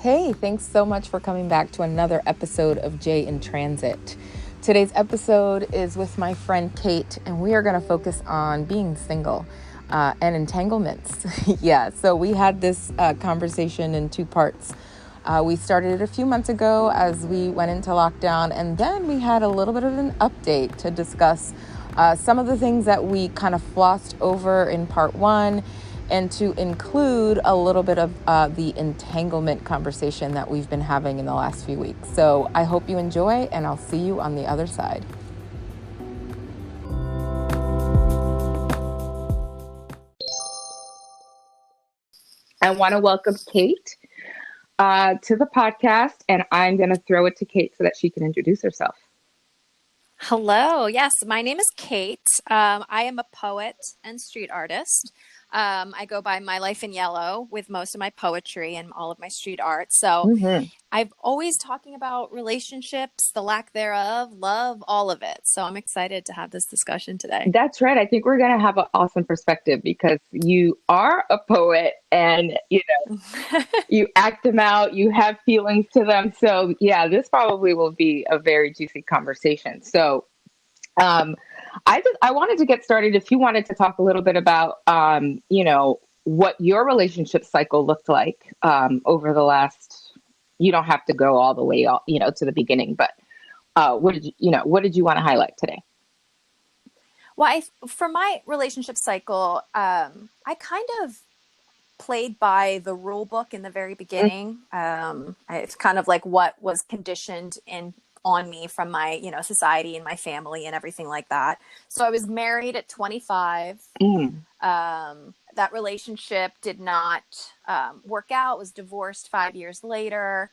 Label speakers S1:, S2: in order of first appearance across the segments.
S1: Hey, thanks so much for coming back to another episode of Jay in Transit. Today's episode is with my friend Kate, and we are going to focus on being single and entanglements. Yeah, so we had this conversation in two parts. We started it a few months ago as we went into lockdown, and then we had a little bit of an update to discuss some of the things that we kind of flossed over in part one, and to include a little bit of the entanglement conversation that we've been having in the last few weeks. So I hope you enjoy, and I'll see you on the other side. I want to welcome Kate to the podcast, and I'm going to throw it to Kate so that she can introduce herself.
S2: Hello. Yes, my name is Kate. I am a poet and street artist. I go by My Life in Yellow with most of my poetry and all of my street art. So I've always talking about relationships, the lack thereof, love, all of it. So I'm excited to have this discussion today.
S1: That's right. I think we're going to have an awesome perspective because you are a poet and, you act them out, you have feelings to them. So yeah, this probably will be a very juicy conversation. So I wanted to get started. If you wanted to talk a little bit about, what your relationship cycle looked like over the last. You don't have to go all the way, to the beginning. But what did you want to highlight today?
S2: Well, for my relationship cycle, I kind of played by the rule book in the very beginning. It's kind of like what was conditioned on me from my, society and my family and everything like that. So I was married at 25. That relationship did not work out, was divorced 5 years later,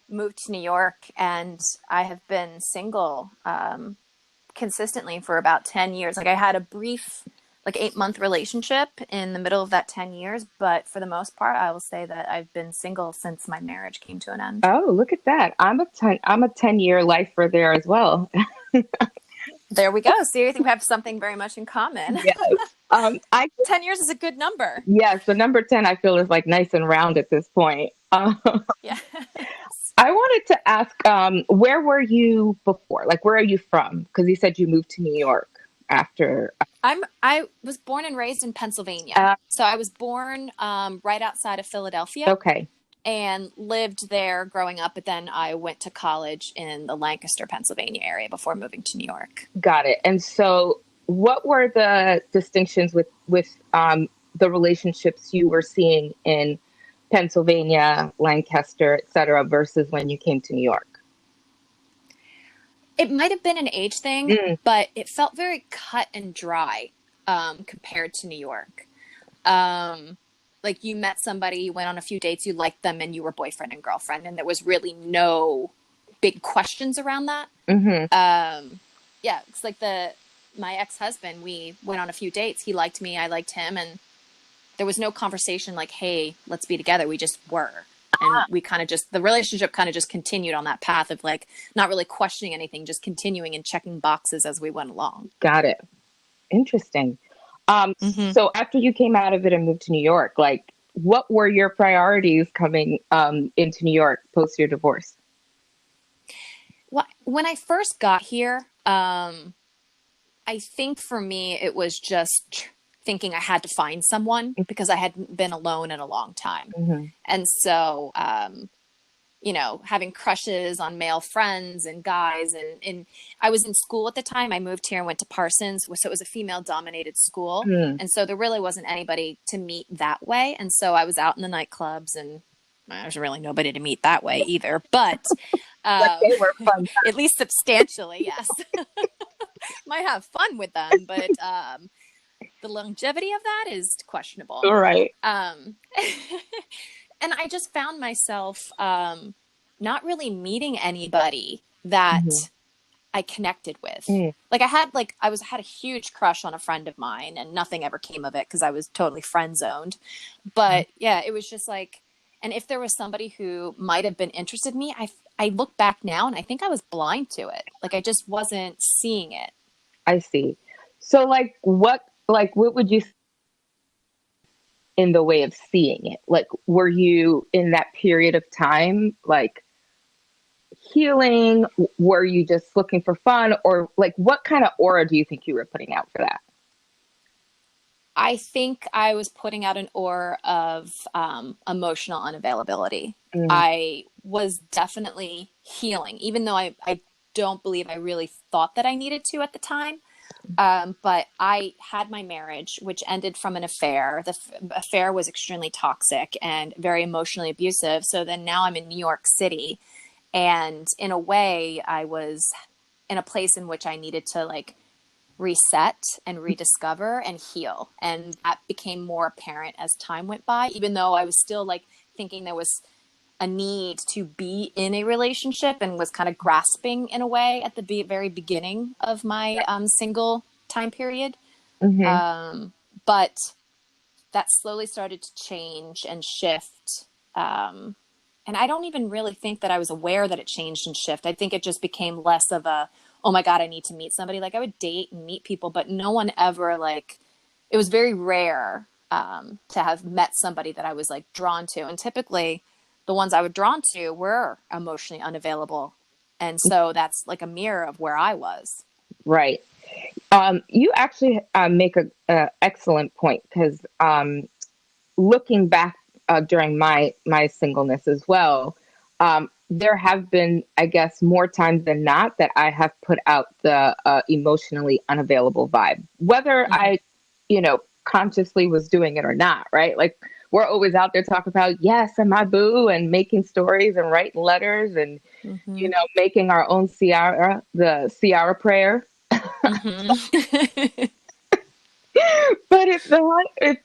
S2: moved to New York, and I have been single consistently for about 10 years. Like I had a brief 8-month relationship in the middle of that 10 years. But for the most part, I will say that I've been single since my marriage came to an end.
S1: Oh, look at that. I'm a 10-year lifer there as well.
S2: There we go. See, I think we have something very much in common.
S1: Yes.
S2: 10 years is a good number.
S1: Yes. The number 10 I feel is nice and round at this point.
S2: Yeah.
S1: I wanted to ask, where were you before? Where are you from? Because you said you moved to New York after.
S2: I was born and raised in Pennsylvania. So I was born right outside of Philadelphia.
S1: Okay.
S2: And lived there growing up, but then I went to college in the Lancaster, Pennsylvania area before moving to New York.
S1: Got it. And so what were the distinctions with the relationships you were seeing in Pennsylvania, Lancaster, et cetera, versus when you came to New York?
S2: It might have been an age thing, but it felt very cut and dry compared to New York. You met somebody, you went on a few dates, you liked them, and you were boyfriend and girlfriend, and there was really no big questions around that. It's like my ex-husband, we went on a few dates, he liked me, I liked him, and there was no conversation like, hey, let's be together. We just were. And we kind of the relationship kind of just continued on that path of not really questioning anything, just continuing and checking boxes as we went along.
S1: Got it. Interesting. So after you came out of it and moved to New York, what were your priorities coming into New York post your divorce?
S2: Well, when I first got here, I think for me, it was just thinking I had to find someone because I hadn't been alone in a long time. And so, having crushes on male friends and guys. And I was in school at the time. I moved here and went to Parsons. So it was a female dominated school. And so there really wasn't anybody to meet that way. And so I was out in the nightclubs and there's really nobody to meet that way either. But
S1: they were fun.
S2: At least substantially, yes. Might have fun with them, but the longevity of that is questionable.
S1: All right.
S2: And I just found myself not really meeting anybody that I connected with. I had a huge crush on a friend of mine, and nothing ever came of it because I was totally friend zoned. But yeah, it was just and if there was somebody who might have been interested in me, I look back now and I think I was blind to it. I just wasn't seeing it.
S1: I see. So what would you in the way of seeing it? Like, were you in that period of time, like healing? Were you just looking for fun? Or like, what kind of aura do you think you were putting out for that?
S2: I think I was putting out an aura of emotional unavailability.
S1: Mm,
S2: I was definitely healing, even though I don't believe I really thought that I needed to at the time. But I had my marriage, which ended from an affair. The affair was extremely toxic and very emotionally abusive. So then now I'm in New York City. And in a way, I was in a place in which I needed to like reset and rediscover and heal. And that became more apparent as time went by, even though I was still like thinking there was a need to be in a relationship and was kind of grasping in a way at the very beginning of my single time period.
S1: hmm
S2: But that slowly started to change and shift. And I don't even really think that I was aware that it changed and shift. I think it just became less of a, oh my God, I need to meet somebody. Like I would date and meet people, but no one ever like, it was very rare to have met somebody that I was like drawn to. And typically the ones I was drawn to were emotionally unavailable. And so that's like a mirror of where I was.
S1: Right. You actually make a excellent point because looking back during my singleness as well, there have been, I guess, more times than not that I have put out the emotionally unavailable vibe, whether
S2: Mm-hmm.
S1: I, consciously was doing it or not. Right? Like we're always out there talking about yes and my boo and making stories and writing letters and
S2: Mm-hmm.
S1: making our own Ciara, the Ciara prayer.
S2: Mm-hmm.
S1: But if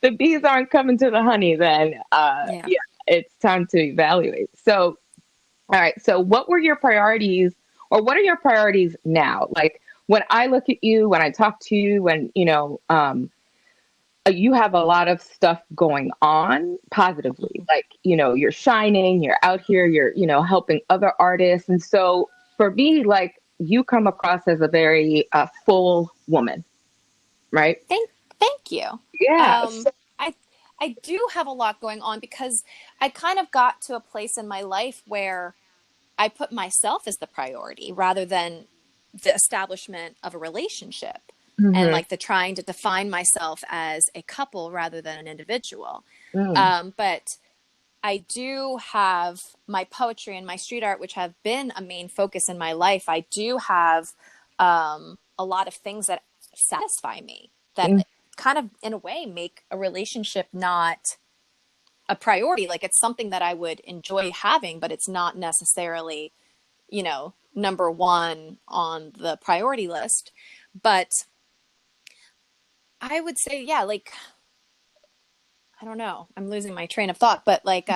S1: the bees aren't coming to the honey, then
S2: Yeah.
S1: yeah, it's time to evaluate. So, all right. So, what were your priorities, or what are your priorities now? Like when I look at you, when I talk to you, when you have a lot of stuff going on positively. Like you're shining, you're out here, you're helping other artists, and so for me, like you come across as a very full woman, right?
S2: Thank you.
S1: Yeah.
S2: Um, I I do have a lot going on because I kind of got to a place in my life where I put myself as the priority rather than the establishment of a relationship and
S1: hmm
S2: like the trying to define myself as a couple rather than an individual.
S1: Mm,
S2: But I do have my poetry and my street art, which have been a main focus in my life. I do have a lot of things that satisfy me that
S1: mm,
S2: kind of, in a way, make a relationship not a priority. Like it's something that I would enjoy having, but it's not necessarily, number one on the priority list. But I would say, yeah, like, I don't know, I'm losing my train of thought, but like,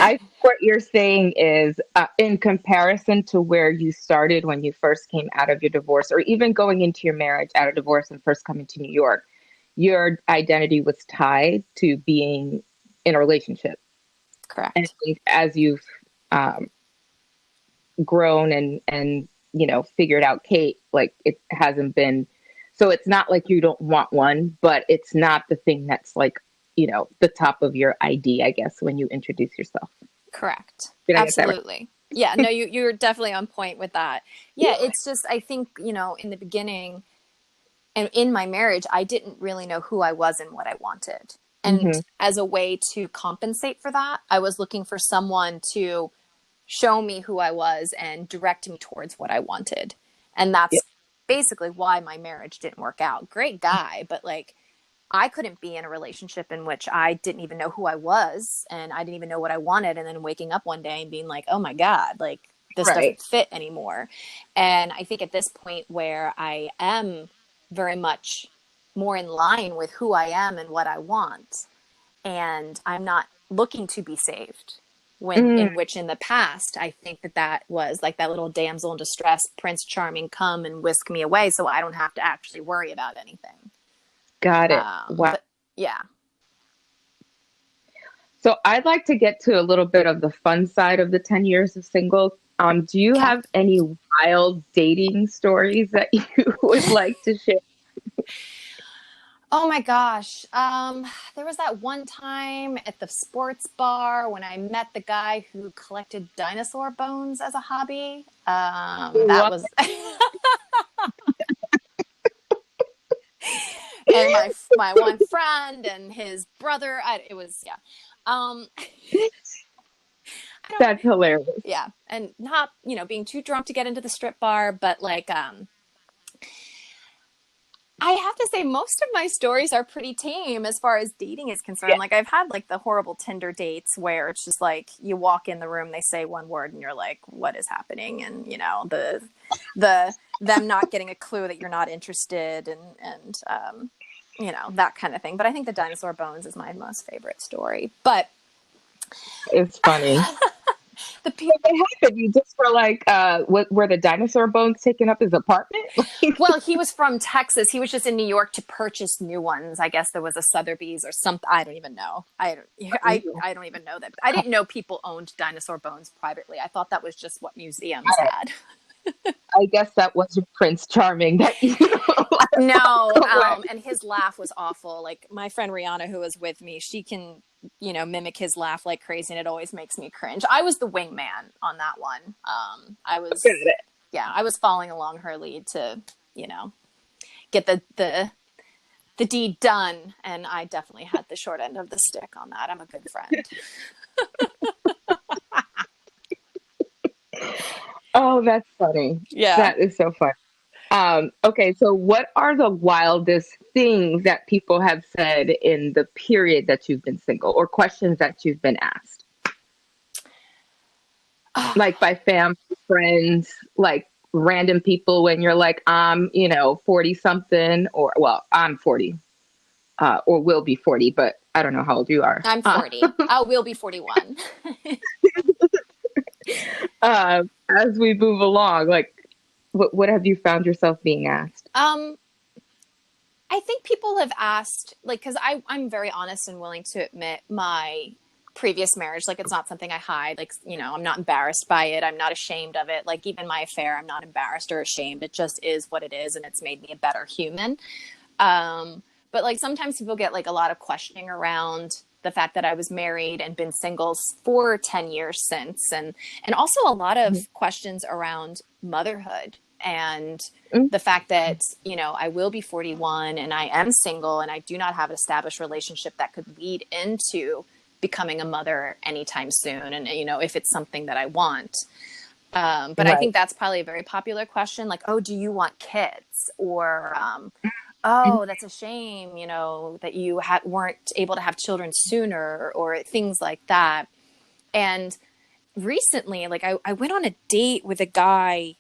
S1: I think what you're saying is, in comparison to where you started when you first came out of your divorce, or even going into your marriage out of divorce and first coming to New York, your identity was tied to being in a relationship. And I
S2: correct.
S1: think as you've um, grown and figured out Kate, like it hasn't been. So it's not like you don't want one, but it's not the thing that's like the top of your ID, I guess, when you introduce yourself.
S2: Correct.
S1: Did I get that right?
S2: Absolutely. Yeah, no, you're definitely on point with that. Yeah, it's just I think, in the beginning and in my marriage, I didn't really know who I was and what I wanted. And
S1: hmm
S2: as a way to compensate for that, I was looking for someone to show me who I was and direct me towards what I wanted. And
S1: Yep.
S2: that's basically why my marriage didn't work out. Great guy, but like I couldn't be in a relationship in which I didn't even know who I was and I didn't even know what I wanted. And then waking up one day and being like, oh my God, like this
S1: Right.
S2: doesn't fit anymore. And I think at this point where I am very much more in line with who I am and what I want, and I'm not looking to be saved. When
S1: Mm,
S2: in which in the past I think that was like that little damsel in distress, Prince Charming, come and whisk me away, so I don't have to actually worry about anything.
S1: got it. Wow.
S2: But yeah,
S1: So I'd like to get to a little bit of the fun side of the 10 years of single. Do you
S2: okay.
S1: have any wild dating stories that you would like to share?
S2: Oh my gosh. There was that one time at the sports bar when I met the guy who collected dinosaur bones as a hobby. That
S3: What?
S2: was, and my one friend and his brother. It was, yeah. Um, I don't,
S3: That's hilarious.
S2: yeah, and not being too drunk to get into the strip bar, but like I have to say, most of my stories are pretty tame as far as dating is concerned.
S3: Yeah.
S2: Like, I've had like the horrible Tinder dates where it's just like you walk in the room, they say one word, and you're like, "What is happening?" And the them not getting a clue that you're not interested, and that kind of thing. But I think the dinosaur bones is my most favorite story. But
S3: It's funny.
S2: the people.
S3: What happened? You just were like, were the dinosaur bones taking up his apartment?
S2: Well, he was from Texas. He was just in New York to purchase new ones. I guess there was a Sotheby's or something. I don't even know. I don't even know that. I didn't know people owned dinosaur bones privately. I thought that was just what museums had.
S3: I guess that was your Prince Charming that you
S2: No,
S3: away.
S2: and his laugh was awful. Like my friend Rihanna, who was with me, she can, mimic his laugh like crazy, and it always makes me cringe. I was the wingman on that one. I was,
S3: Got it.
S2: yeah, I was following along her lead to, get the deed done, and I definitely had the short end of the stick on that. I'm a good friend.
S3: Oh, that's funny.
S2: Yeah.
S3: That is so funny. Okay, so what are the wildest things that people have said in the period that you've been single, or questions that you've been asked? Like by family, friends, like random people when you're like, I'm, 40 something, or well, I'm 40, or will be 40, but I don't know how old you are.
S2: I'm 40. I will be 41.
S3: As we move along, like, what have you found yourself being asked?
S2: I think people have asked, like, because I'm very honest and willing to admit my previous marriage. Like, it's not something I hide. Like, I'm not embarrassed by it. I'm not ashamed of it. Like, even my affair, I'm not embarrassed or ashamed. It just is what it is, and it's made me a better human. But like sometimes people get like a lot of questioning around the fact that I was married and been single for 10 years since, and also a lot of questions around motherhood and
S3: Mm-hmm.
S2: the fact that I will be 41 and I am single and I do not have an established relationship that could lead into becoming a mother anytime soon, and if it's something that I want. But
S3: Right.
S2: I think that's probably a very popular question, like, oh, do you want kids? Or oh, that's a shame, that you weren't able to have children sooner, or things like that. And recently, like I went on a date with a guy.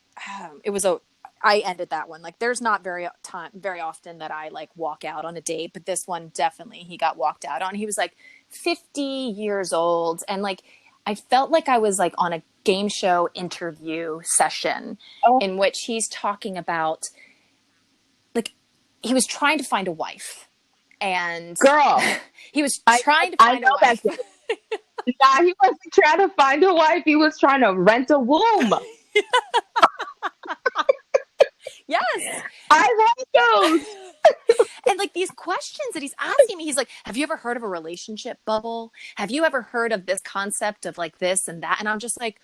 S2: I ended that one. Like, there's not very often that I like walk out on a date, but this one definitely he got walked out on. He was like 50 years old, and like I felt like I was like on a game show interview session
S3: Oh,
S2: in which he's talking about, like, he was trying to find a wife, and
S3: girl,
S2: he was
S3: I
S2: trying to
S3: I
S2: find a
S3: know that.
S2: wife.
S3: Nah, he wasn't trying to find a wife. He was trying to rent a womb.
S2: Yes.
S3: I like those.
S2: And like these questions that he's asking me, he's like, have you ever heard of a relationship bubble? Have you ever heard of this concept of like this and that? And I'm just like,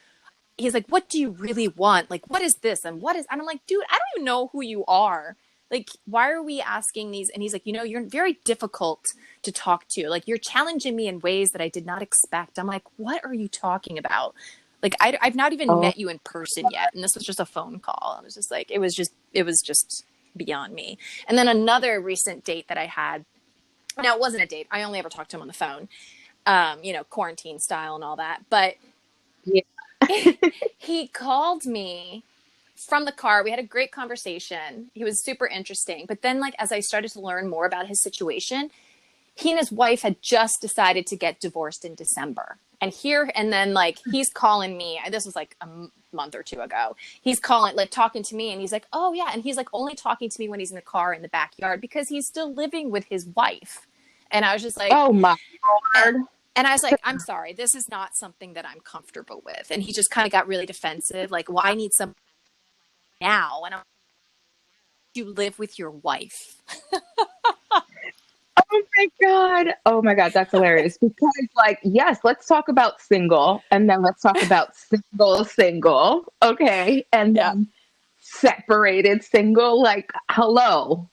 S2: he's like, what do you really want? Like, what is this? And I'm like, dude, I don't even know who you are. Like, why are we asking these? And he's like, you're very difficult to talk to. Like, you're challenging me in ways that I did not expect. I'm like, what are you talking about? Like, I've not even
S3: Oh,
S2: met you in person yet. And this was just a phone call. I was just like, it was just beyond me. And then another recent date that I had, now it wasn't a date. I only ever talked to him on the phone, quarantine style and all that. But
S3: yeah.
S2: he called me from the car. We had a great conversation. He was super interesting. But then, like, as I started to learn more about his situation, he and his wife had just decided to get divorced in December. And then like he's calling me. This was like a month or two ago. He's calling, like talking to me, and he's like, "Oh yeah," and he's like only talking to me when he's in the car in the backyard because he's still living with his wife. And I was just like,
S3: Oh my
S2: and,
S3: lord.
S2: and I was like, I'm sorry, this is not something that I'm comfortable with. And he just kind of got really defensive, like, well, I need some now. And I'm like, you live with your wife.
S3: Oh my God, that's hilarious. Because like, yes, let's talk about single and then let's talk about single. Okay. And
S2: Yeah.
S3: then separated single. Like, hello.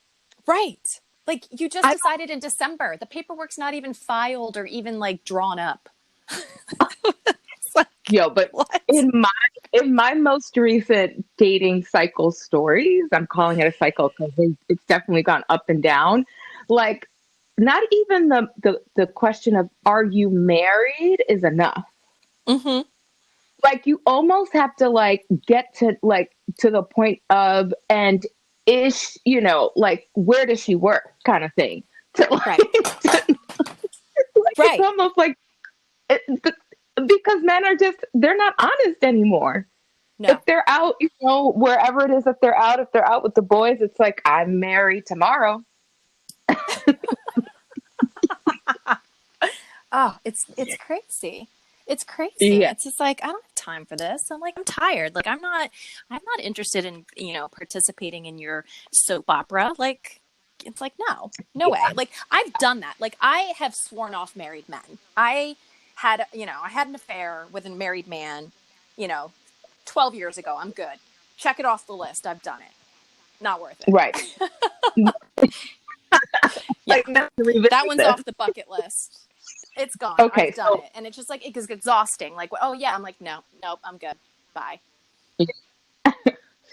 S2: Right. Like you just
S3: I
S2: decided in December. The paperwork's not even filed or even like drawn up. It's like,
S3: Yo, but
S2: what?
S3: in my most recent dating cycle stories, I'm calling it a cycle because it's definitely gone up and down. Like, not even the question of are you married is enough.
S2: Mm-hmm.
S3: Like, you almost have to like get to the point of, and is, like, where does she work, kind of thing. To like,
S2: Right.
S3: like it's
S2: Right.
S3: almost like it, because men are just, they're not honest anymore.
S2: No.
S3: If they're out, wherever it is that they're out, if they're out with the boys, it's like, I'm married tomorrow.
S2: Oh, it's crazy. It's crazy.
S3: Yeah.
S2: It's just like I don't have time for this. I'm like I'm tired. Like I'm not interested in, participating in your soap opera. Like it's like no way. Like I've done that. Like I have sworn off married men. I had an affair with a married man, you know, 12 years ago. I'm good. Check it off the list. I've done it. Not worth
S3: Right.
S2: it. Yeah.
S3: Like, not to revisit
S2: That one's
S3: this.
S2: off the bucket list. It's gone.
S3: Okay,
S2: I've done
S3: so
S2: it. And it's just like, it gets exhausting. Like, oh yeah. I'm like, no, nope, I'm good. Bye.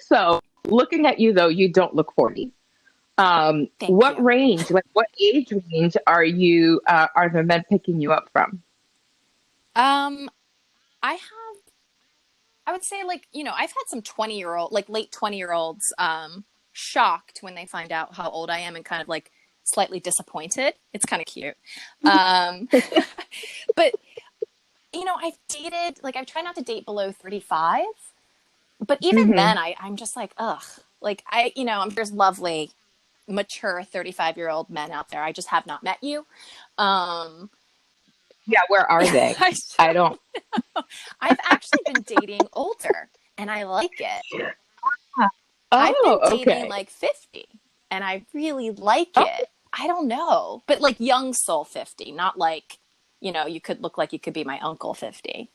S3: so looking at you though, you don't look 40.
S2: Thank
S3: What
S2: you.
S3: range, like what age range are the men picking you up from?
S2: Um, I would say like, I've had some 20-year-old, like late 20-year-olds, shocked when they find out how old I am and kind of like slightly disappointed. It's kind of cute. Um, but I've dated, like I've tried not to date below 35. But even
S3: Mm-hmm.
S2: then, I'm just like, ugh. Like there's lovely, mature 35-year-old men out there. I just have not met you. Um,
S3: Yeah, where are they?
S2: I
S3: I don't.
S2: I've actually been dating older, and I like it. I've been
S3: Oh,
S2: dating
S3: okay.
S2: like 50, and I really like
S3: Oh,
S2: it. I don't know, but like young soul 50, not like you could look like you could be my uncle 50.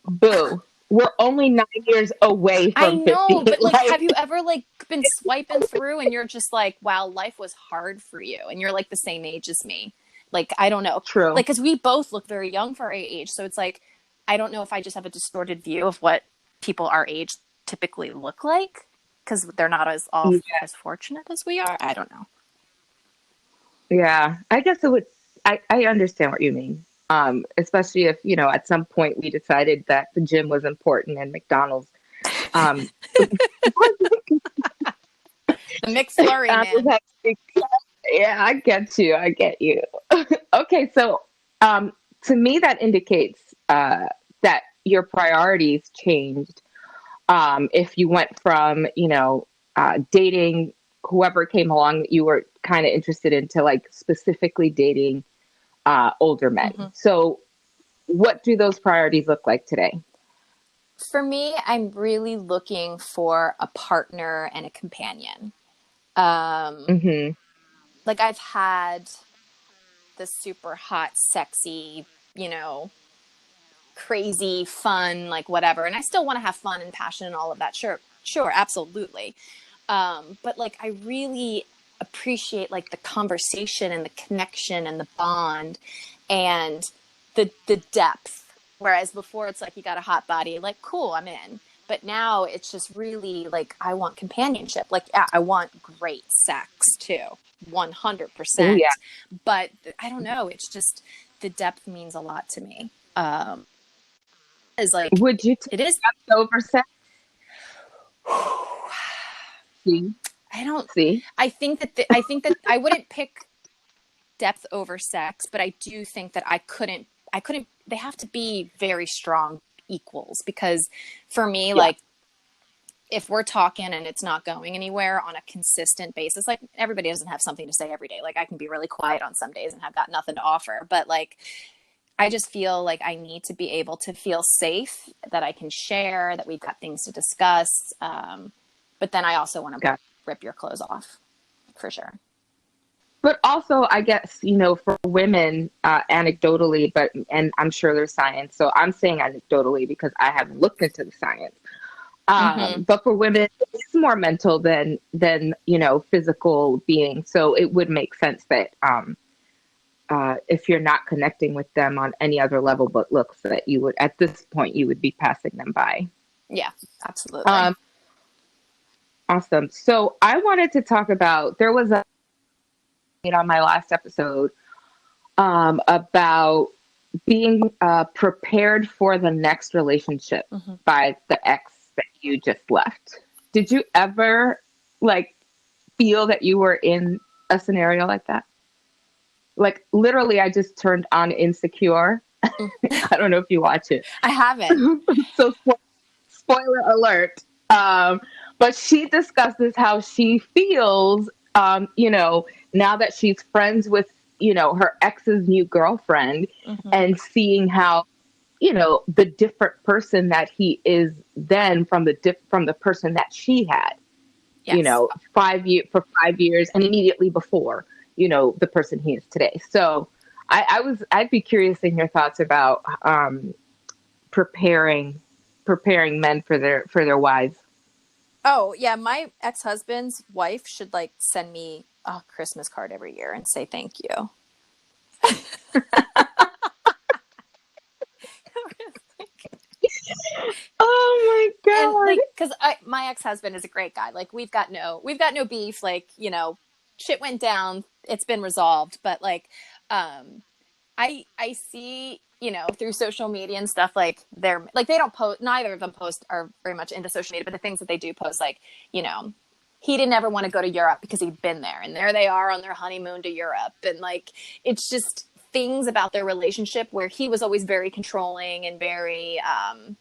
S3: boo. We're only 9 years away
S2: I
S3: from 50.
S2: know, but like, have
S3: Like,
S2: you ever like been swiping through and you're just like, wow, life was hard for you, and you're like the same age as me? Like, I don't know,
S3: true.
S2: like, because we both look very young for our age, so it's like, I don't know if I just have a distorted view of what people our age typically look like because they're not
S3: Yeah.
S2: as fortunate as we are. I don't know.
S3: Yeah. I guess it would, I understand what you mean. Especially if, at some point we decided that the gym was important and McDonald's. Um,
S2: The McFlurry, man.
S3: yeah, I get you. I get you. Okay, so to me, that indicates that your priorities changed. If you went from, dating whoever came along that you were kind of interested in to like specifically dating older men.
S2: Mm-hmm.
S3: So, what do those priorities look like today?
S2: For me, I'm really looking for a partner and a companion. Um,
S3: Mm-hmm.
S2: like I've had the super hot, sexy, you know, crazy, fun, like whatever. And I still want to have fun and passion and all of that. Sure, sure, absolutely. But like I really appreciate like the conversation and the connection and the bond and the depth. Whereas before it's like you got a hot body, like cool, I'm in. But now it's just really like I want companionship. Like yeah, I want great sex too,
S3: Oh
S2: 100%.
S3: yeah.
S2: But I don't know. It's just the depth means a lot to me. Is like
S3: Would you take
S2: it is.
S3: depth over sex? See,
S2: I don't.
S3: see.
S2: I think that I wouldn't pick depth over sex, but I do think that I couldn't. I couldn't. They have to be very strong equals because for me,
S3: Yeah.
S2: like if we're talking and it's not going anywhere on a consistent basis, like everybody doesn't have something to say every day. Like I can be really quiet on some days and have got nothing to offer, but like I just feel like I need to be able to feel safe that I can share, that we've got things to discuss. But then I also want to
S3: Got
S2: rip your clothes off for sure.
S3: But also, I guess, for women, anecdotally, and I'm sure there's science. So I'm saying anecdotally because I haven't looked into the science.
S2: Mm-hmm.
S3: But for women, it's more mental than physical being. So it would make sense that if you're not connecting with them on any other level but looks, that you would, at this point, you would be passing them by.
S2: Yeah, absolutely.
S3: Um, awesome. So I wanted to talk about, there was a on my last episode about being prepared for the next relationship
S2: Mm-hmm.
S3: by the ex that you just left. Did you ever like feel that you were in a scenario like that? Like literally, I just turned on Insecure. I don't know if you watch it.
S2: I haven't.
S3: So spoiler alert. But she discusses how she feels, now that she's friends with, her ex's new girlfriend,
S2: Mm-hmm.
S3: and seeing how, the different person that he is then from the person that she had,
S2: Yes.
S3: 5 years and immediately before, the person he is today. So I'd be curious in your thoughts about preparing men for their wives.
S2: Oh, yeah. My ex-husband's wife should like send me a Christmas card every year and say thank you.
S3: Oh my
S2: And
S3: god.
S2: like, because my ex-husband is a great guy. Like we've got no beef. Like, shit went down. It's been resolved. But like, I see, through social media and stuff, like they're like, they don't post, neither of them post are very much into social media, but the things that they do post, like, he didn't ever want to go to Europe because he'd been there, and there they are on their honeymoon to Europe. And like, it's just things about their relationship where he was always very controlling and very,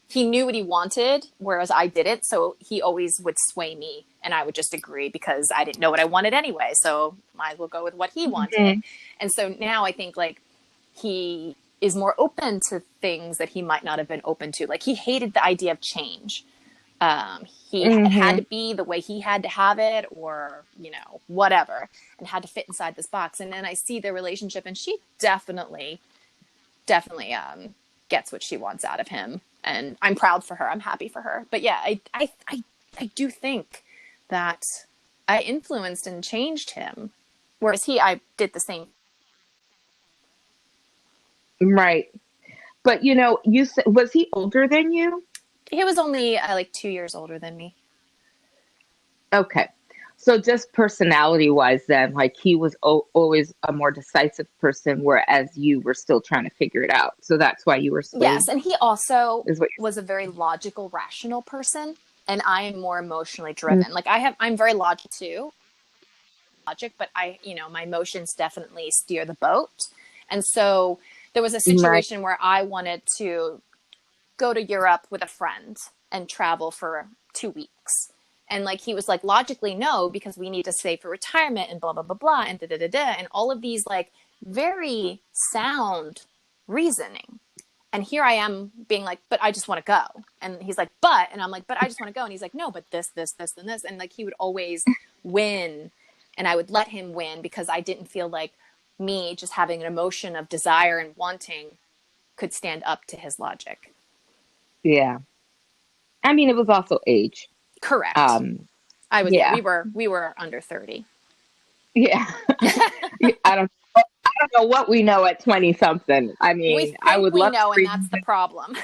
S2: he knew what he wanted, whereas I didn't. So he always would sway me and I would just agree because I didn't know what I wanted anyway. So might as well go with what he wanted.
S3: Mm-hmm.
S2: And so now I think like, he is more open to things that he might not have been open to. Like he hated the idea of change. It had to be the way he had to have it, or, whatever, and had to fit inside this box. And then I see their relationship, and she definitely gets what she wants out of him. And I'm proud for her. I'm happy for her. But yeah, I do think that I influenced and changed him. Whereas I did the same.
S3: Right. But you said, was he older than you?
S2: He was only like 2 years older than me.
S3: Okay. So just personality wise, then, like he was always a more decisive person, whereas you were still trying to figure it out. So that's why you were swayed.
S2: Yes, and he also
S3: Is what
S2: was a very logical, rational person, and I am more emotionally
S3: you're.
S2: driven. Like I'm very logical too, but my emotions definitely steer the boat. And so there was a
S3: Right.
S2: situation where I wanted to go to Europe with a friend and travel for 2 weeks. And like, he was like, logically, no, because we need to save for retirement and blah, blah, blah, blah, and da, da, da, da, and all of these like very sound reasoning. And here I am being like, but I just want to go. And he's like, and I'm like, but I just want to go. And he's like, no, but this, and this. And like, he would always win. And I would let him win because I didn't feel like me just having an emotion of desire and wanting could stand up to his logic.
S3: Yeah. I mean, it was also age.
S2: Correct.
S3: Yeah.
S2: We were under 30.
S3: Yeah. I don't know what we know at 20 something. I mean,
S2: We think
S3: I would
S2: we
S3: love
S2: know,
S3: to
S2: and that's the problem.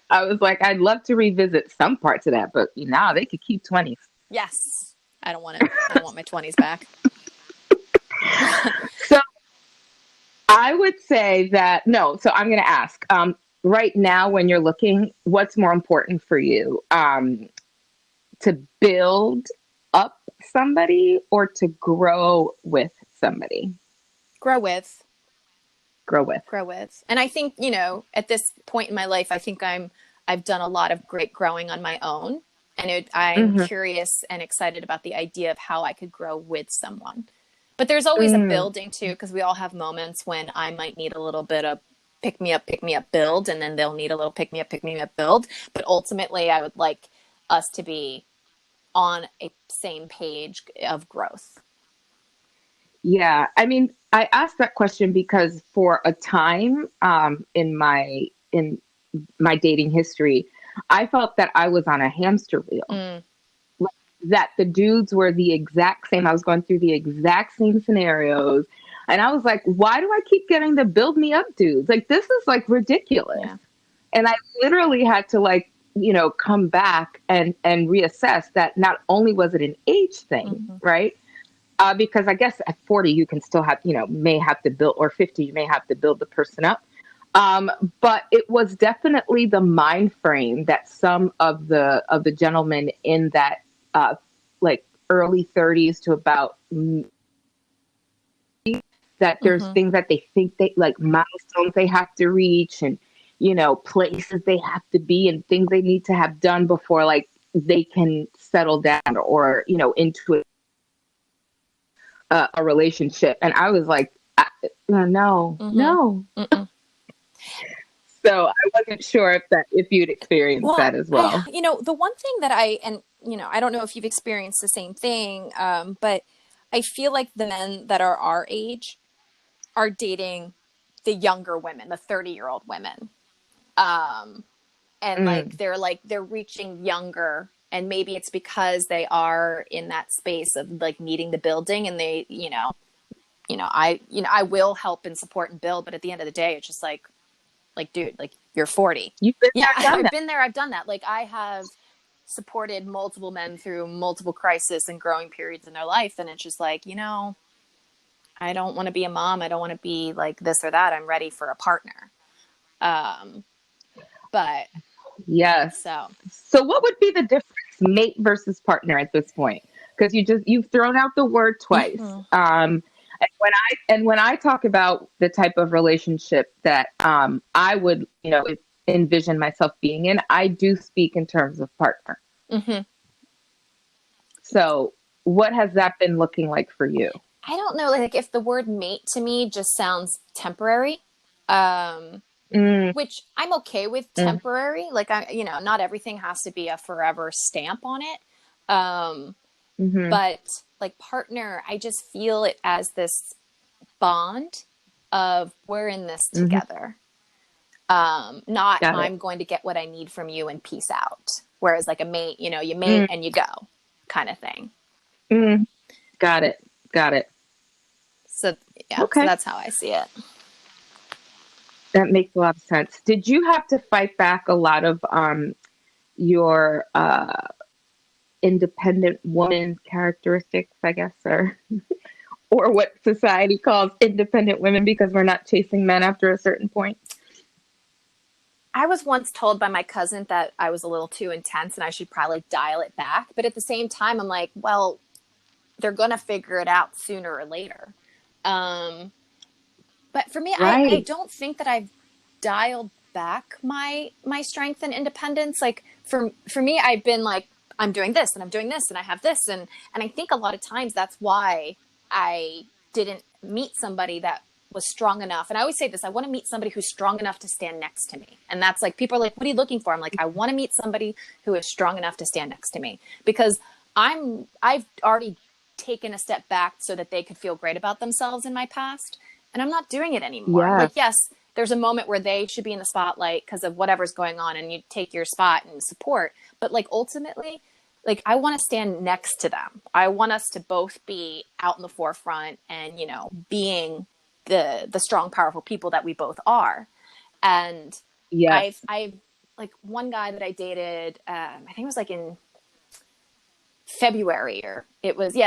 S3: I was like, I'd love to revisit some parts of that, but they could keep 20s.
S2: Yes. I don't want my 20s back.
S3: So I would say that no. So I'm going to ask, right now, when you're looking, what's more important for you? To build up somebody or to grow with somebody?
S2: Grow with. And I think, at this point in my life, I think I've done a lot of great growing on my own. And I'm curious and excited about the idea of how I could grow with someone. But there's always a building too, because we all have moments when I might need a little bit of pick me up build, and then they'll need a little pick me up build. But ultimately, I would like us to be on a same page of growth.
S3: Yeah, I mean, I asked that question because for a time, in my dating history, I felt that I was on a hamster wheel.
S2: Mm.
S3: Like, that the dudes were the exact same. I was going through the exact same scenarios, and I was like, why do I keep getting the build me up dudes? Like, this is like ridiculous.
S2: Yeah.
S3: And I literally had to, like, come back and reassess that not only was it an age thing,
S2: Mm-hmm.
S3: right? Because I guess at 40 you can still have, may have to build, or 50 you may have to build the person up. But it was definitely the mind frame that some of the gentlemen in that uh, like early 30s to about that there's
S2: Mm-hmm.
S3: things that they think they like milestones they have to reach, and places they have to be, and things they need to have done before like they can settle down, or into a relationship. And I was like, no,
S2: Mm-hmm.
S3: no.
S2: Mm-mm.
S3: So I wasn't sure if you'd experienced
S2: Well,
S3: that as well.
S2: the one thing that I don't know if you've experienced the same thing, but I feel like the men that are our age are dating the younger women, the 30-year-old women. Um, and
S3: Mm,
S2: like they're reaching younger, and maybe it's because they are in that space of like needing the building, and they, I will help and support and build, but at the end of the day, it's just like, dude, like you're 40.
S3: you've been
S2: Yeah,
S3: there, done
S2: I've
S3: that.
S2: been there, I've done that. Like I have supported multiple men through multiple crises and growing periods in their life, and it's just like, I don't want to be a mom. I don't want to be like this or that. I'm ready for a partner. Um, but
S3: Yes.
S2: so,
S3: So what would be the difference, mate versus partner, at this point? Because you've thrown out the word twice.
S2: mhm.
S3: And when I talk about the type of relationship that I would envision myself being in, I do speak in terms of partner.
S2: Mhm.
S3: So what has that been looking like for you?
S2: I don't know, like if the word mate to me just sounds temporary, um,
S3: Mm,
S2: which I'm okay with
S3: mm,
S2: temporary. Like not everything has to be a forever stamp on it. Um,
S3: hmm.
S2: but like partner, I just feel it as this bond of we're in this
S3: Hmm.
S2: together. Not
S3: Got it.
S2: I'm going to get what I need from you and peace out. Whereas like a mate, you mate
S3: Mm,
S2: and you go kind of thing.
S3: mm, got it. Got it.
S2: So yeah, so
S3: Okay.
S2: that's how I see it.
S3: That makes a lot of sense. Did you have to fight back a lot of your independent woman characteristics, I guess, or what society calls independent women, because we're not chasing men after a certain point?
S2: I was once told by my cousin that I was a little too intense and I should probably dial it back. But at the same time, I'm like, well, they're going to figure it out sooner or later. Um, but for me, I
S3: Right.
S2: don't think that I've dialed back my strength and independence. Like for me, I've been like, I'm doing this and I'm doing this and I have this. And I think a lot of times that's why I didn't meet somebody that was strong enough. And I always say this, I want to meet somebody who's strong enough to stand next to me. And that's like, people are like, what are you looking for? I'm like, I want to meet somebody who is strong enough to stand next to me, because I've already taken a step back so that they could feel great about themselves in my past. And I'm not doing it anymore.
S3: Yes.
S2: Like, yes, there's a moment where they should be in the spotlight because of whatever's going on, and you take your spot and support. But like ultimately, like I want to stand next to them. I want us to both be out in the forefront and, being the strong, powerful people that we both are. And
S3: Yes.
S2: I've like one guy that I dated, I think it was like in February, or it was the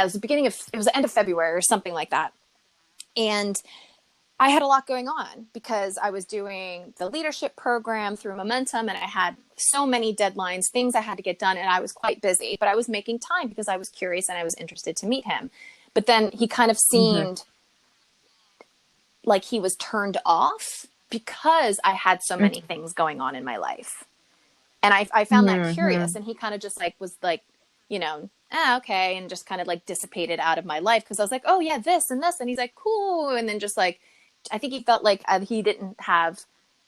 S2: end of February or something like that. And I had a lot going on because I was doing the leadership program through Momentum, and I had so many deadlines, things I had to get done, and I was quite busy, but I was making time because I was curious and I was interested to meet him. But then he kind of
S3: Hmm.
S2: seemed like he was turned off because I had so many things going on in my life. And I found that curious.
S3: Hmm.
S2: And he kind of just like was like, okay. And just kind of like dissipated out of my life. Cause I was like, oh yeah, this and this. And he's like, cool. And then just like, I think he felt like he didn't have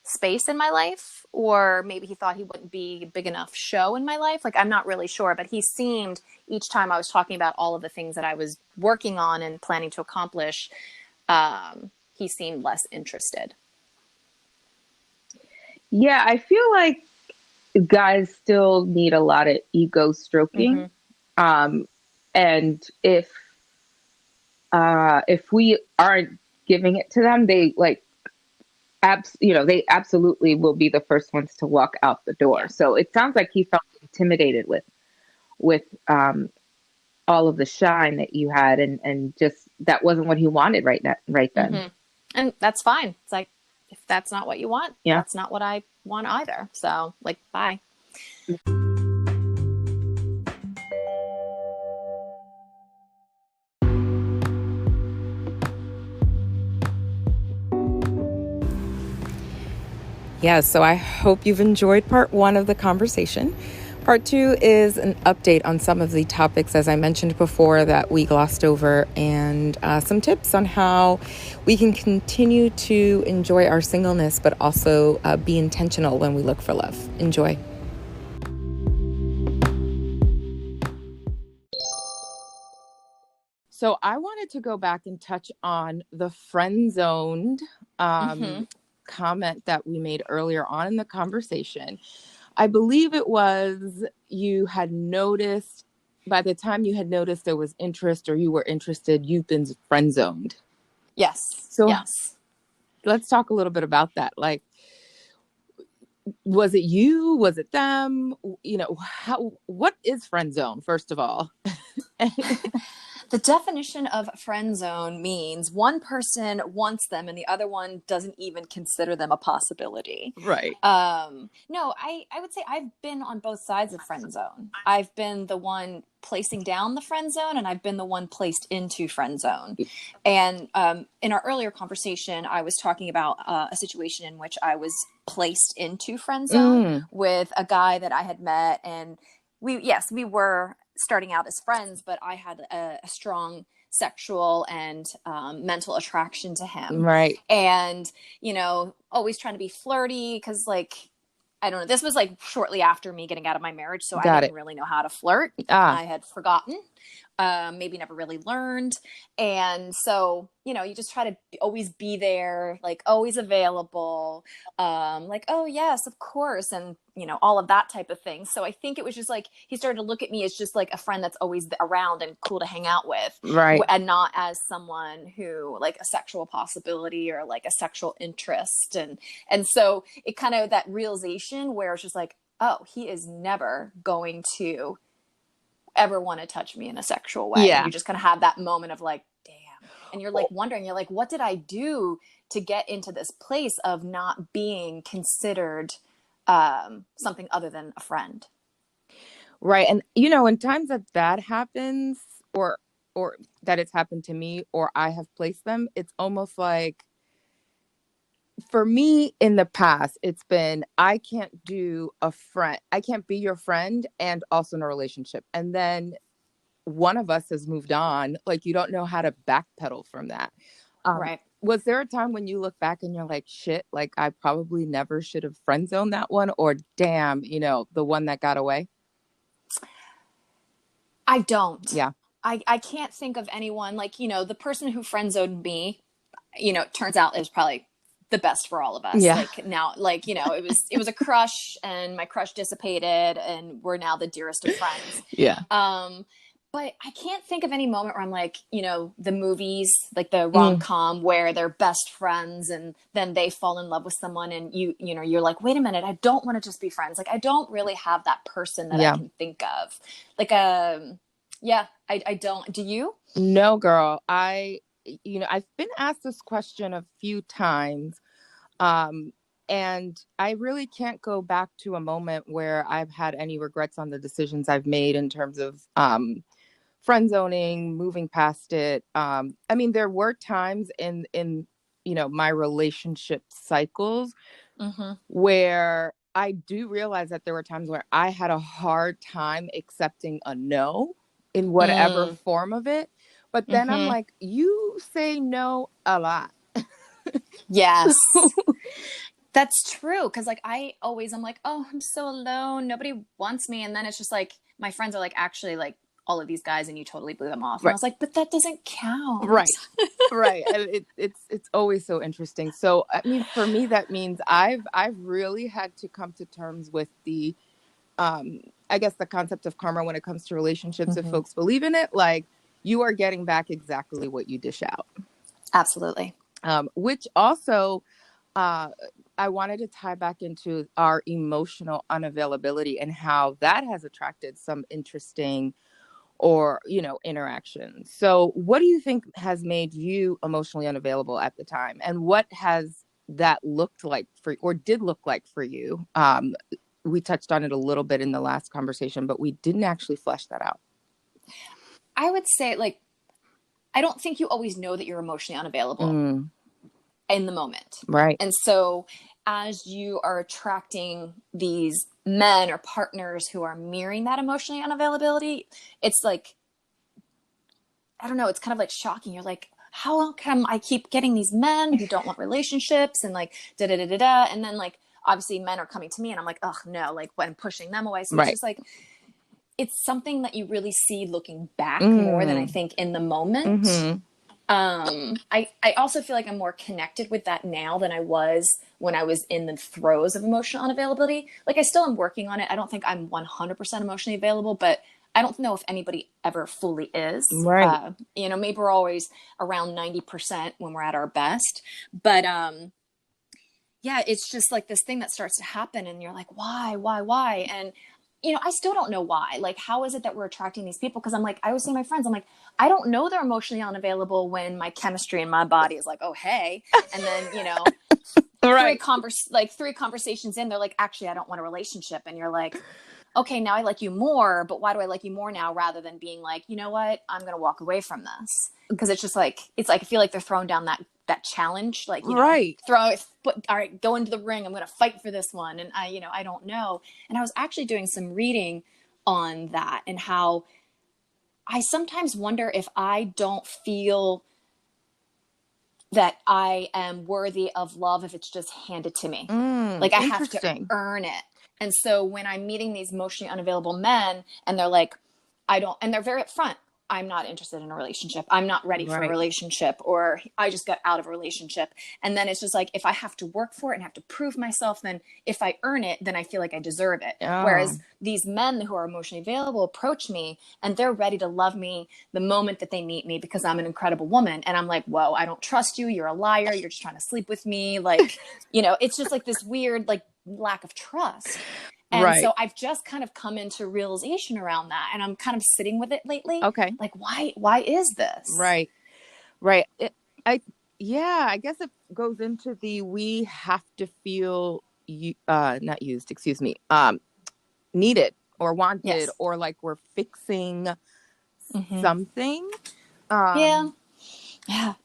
S2: space in my life, or maybe he thought he wouldn't be a big enough show in my life. Like, I'm not really sure, but he seemed, each time I was talking about all of the things that I was working on and planning to accomplish, he seemed less interested.
S3: Yeah, I feel like guys still need a lot of ego stroking. And if we aren't giving it to them, they like they absolutely will be the first ones to walk out the door.
S2: Yeah.
S3: So it sounds like he felt intimidated with all of the shine that you had, and just that wasn't what he wanted right then.
S2: And that's fine. It's like, if that's not what you want,
S3: Yeah.
S2: that's not what I want either. So, like, bye.
S1: Yeah, so I hope you've enjoyed part 1 of the conversation. Part 2 is an update on some of the topics, as I mentioned before, that we glossed over, and some tips on how we can continue to enjoy our singleness, but also be intentional when we look for love. Enjoy. So I wanted to go back and touch on the friend-zoned comment that we made earlier on in the conversation. I believe it was you had noticed, by the time you had noticed there was interest or you were interested, you've been friend-zoned.
S2: Yes.
S1: So
S2: yes.
S1: Let's talk a little bit about that. Like, was it you? Was it them? What is friend zone, first of all?
S2: The definition of friend zone means one person wants them and the other one doesn't even consider them a possibility.
S1: Right.
S2: No, I would say I've been on both sides of friend zone. I've been the one placing down the friend zone, and I've been the one placed into friend zone. And in our earlier conversation, I was talking about a situation in which I was placed into friend zone with a guy that I had met, and we were starting out as friends, but I had a strong sexual and mental attraction to him.
S1: Right.
S2: And, always trying to be flirty because, like, I don't know, this was like shortly after me getting out of my marriage, so I didn't really know how to flirt. I had forgotten, maybe never really learned. And so, you just try to always be there, like always available, like, oh yes, of course. And, all of that type of thing. So I think it was just like, he started to look at me as just like a friend that's always around and cool to hang out with.
S1: Right.
S2: And not as someone who, like, a sexual possibility or like a sexual interest. And so it kind of, that realization where it's just like, oh, he is never going to ever want to touch me in a sexual way.
S1: Yeah.
S2: And you just kind of have that moment of like, damn. And you're like wondering, you're like, what did I do to get into this place of not being considered something other than a friend?
S1: Right. And, in times that happens, or that it's happened to me, or I have placed them, it's almost like, for me in the past, it's been, I can't be your friend and also in a relationship. And then one of us has moved on. Like, you don't know how to backpedal from that.
S2: Right.
S1: Was there a time when you look back and you're like, shit, like I probably never should have friend zoned that one, or damn, the one that got away?
S2: I don't.
S1: Yeah.
S2: I can't think of anyone, like, the person who friend zoned me, it turns out is probably the best for all of us.
S1: Yeah.
S2: Like, now, like, it was a crush, and my crush dissipated, and we're now the dearest of friends.
S1: Yeah.
S2: But I can't think of any moment where I'm like, the movies, like the rom-com where they're best friends and then they fall in love with someone, and you're like, wait a minute, I don't want to just be friends. Like, I don't really have that person that I can think of. Like, I don't. Do you?
S1: No, girl. I've been asked this question a few times. And I really can't go back to a moment where I've had any regrets on the decisions I've made in terms of friend zoning, moving past it. I mean, there were times in my relationship cycles where I do realize that there were times where I had a hard time accepting a no in whatever form of it. But then I'm like, you say no a lot.
S2: Yes. That's true. Because like I'm like, oh, I'm so alone. Nobody wants me. And then it's just like my friends are like, actually, like all of these guys, and you totally blew them off. And I
S1: Right.
S2: was like, but that doesn't count.
S1: Right. Right. And it's always so interesting. So I mean, for me, that means I've really had to come to terms with the I guess the concept of karma when it comes to relationships. If folks believe in it, like you are getting back exactly what you dish out.
S2: Absolutely.
S1: Which also I wanted to tie back into our emotional unavailability and how that has attracted some interesting or, interactions. So what do you think has made you emotionally unavailable at the time? And what has that looked like or did look like for you? We touched on it a little bit in the last conversation, but we didn't actually flesh that out.
S2: I would say, like, I don't think you always know that you're emotionally unavailable in the moment.
S1: Right.
S2: And so as you are attracting these men or partners who are mirroring that emotionally unavailability, it's like, I don't know, it's kind of like shocking. You're like, how come I keep getting these men who don't want relationships and like da da da da da, and then like obviously men are coming to me and I'm like, oh no, like when I'm pushing them away. So
S1: Right.
S2: it's just like, it's something that you really see looking back more than I think in the moment. I also feel like I'm more connected with that now than I was when I was in the throes of emotional unavailability. Like I still am working on it. I don't think I'm 100% emotionally available, but I don't know if anybody ever fully is.
S1: Right.
S2: Maybe we're always around 90% when we're at our best, but yeah, it's just like this thing that starts to happen and you're like, why? And I still don't know why. Like, how is it that we're attracting these people? Because I'm like, I always say to my friends, I'm like, I don't know they're emotionally unavailable when my chemistry in my body is like, oh, hey. And then,
S1: Right.
S2: three conversations in, they're like, actually, I don't want a relationship. And you're like, okay, now I like you more, but why do I like you more now rather than being like, you know what, I'm going to walk away from this? Because it's just like, I feel like they're throwing down that challenge, like,
S1: right.
S2: all right, go into the ring. I'm going to fight for this one. And I don't know. And I was actually doing some reading on that and how I sometimes wonder if I don't feel that I am worthy of love if it's just handed to me. Like I have to earn it. And so when I'm meeting these emotionally unavailable men and they're like, and they're very upfront, I'm not interested in a relationship. I'm not ready for a relationship, or I just got out of a relationship. And then it's just like, if I have to work for it and have to prove myself, then if I earn it, then I feel like I deserve it. Oh. Whereas these men who are emotionally available approach me and they're ready to love me the moment that they meet me because I'm an incredible woman. And I'm like, whoa, I don't trust you. You're a liar. You're just trying to sleep with me. Like, it's just like this weird, like, lack of trust. And so I've just kind of come into realization around that, and I'm kind of sitting with it lately.
S1: Okay.
S2: Like, why is this?
S1: Right. I guess it goes into we have to feel not used, excuse me, needed or wanted, or like we're fixing something.
S2: Yeah.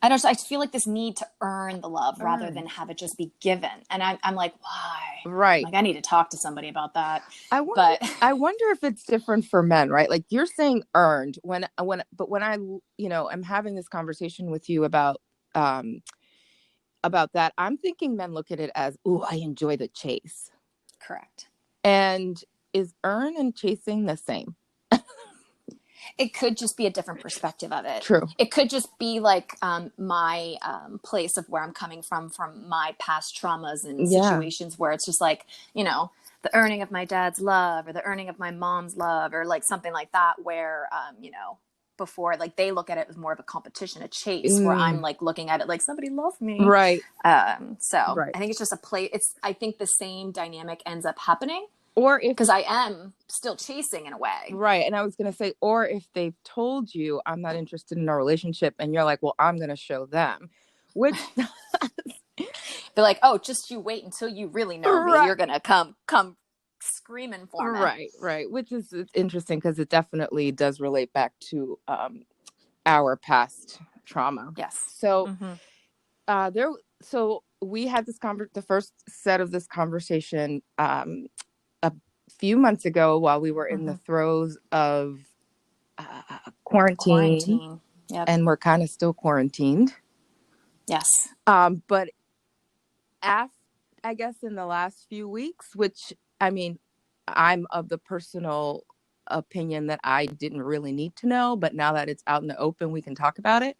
S2: I feel like this need to earn the love rather than have it just be given. And I'm like, why?
S1: Right.
S2: Like, I need to talk to somebody about that.
S1: I wonder if it's different for men, right? Like you're saying earned when I, I'm having this conversation with you about that, I'm thinking men look at it as, ooh, I enjoy the chase.
S2: Correct.
S1: And is earn and chasing the same?
S2: It could just be a different perspective of it.
S1: True.
S2: It could just be like my place of where I'm coming from my past traumas and situations where it's just like, the earning of my dad's love or the earning of my mom's love or like something like that where, before, like they look at it as more of a competition, a chase, where I'm like looking at it like somebody loved me.
S1: Right.
S2: I think it's just I think the same dynamic ends up happening. Or because I am still chasing in a way. Right.
S1: And I was going to say, or if they've told you I'm not interested in a relationship and you're like, well, I'm going to show them, which
S2: they're like, oh, just you wait until you really know me. You're going to come screaming for me.
S1: Right. Which is interesting because it definitely does relate back to our past trauma.
S2: Yes.
S1: So so we had this the first set of this conversation a few months ago while we were in the throes of quarantine.
S2: Yep.
S1: And we're kind of still quarantined.
S2: Yes.
S1: But I guess in the last few weeks, which, I mean, I'm of the personal opinion that I didn't really need to know, but now that it's out in the open, we can talk about it.